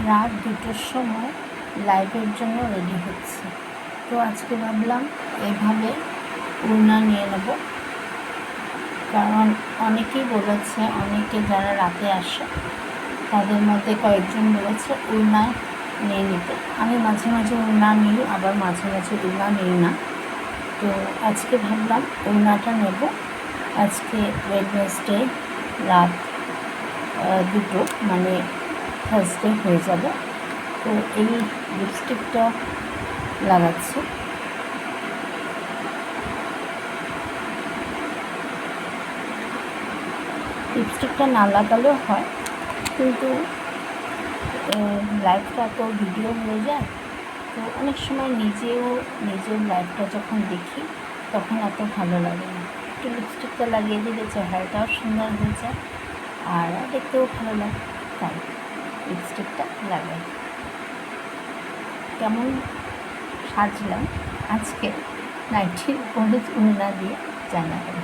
রাত 2টোর সময় লাইভের জন্য রেডি হচ্ছে। তো আজকে ভাবলাম এভাবে উড়না নিয়ে নেব, কারণ অনেকেই বলেছে, অনেকে যারা রাতে আসে তাদের মধ্যে কয়েকজন বলেছে উড়না নিয়ে নিতে। আমি মাঝে মাঝে উড়না নিই, আবার মাঝে মাঝে উড়না নিই না। তো আজকে ভাবলাম উড়নাটা নেব। আজকে ওয়েডনেসডে রাত 2টো, মানে থার্সডে হয়ে যাবে। তো এই লিপস্টিকটা লাগাচ্ছি। লিপস্টিকটা না লাগালেও হয়, কিন্তু লাইভটা তো ভিডিও হয়ে যায়। তো অনেক সময় নিজের লাইভটা যখন দেখি তখন এত ভালো লাগে না। একটু লিপস্টিকটা লাগিয়ে দিলে চেহারাটাও সুন্দর হয়ে যায় আর দেখতেও ভালো লাগে, তাই লিপস্টিকটা লাগাই। কেমন সাজলাম আজকে নাইটির উপরে উড়না দিয়ে জানাবেন।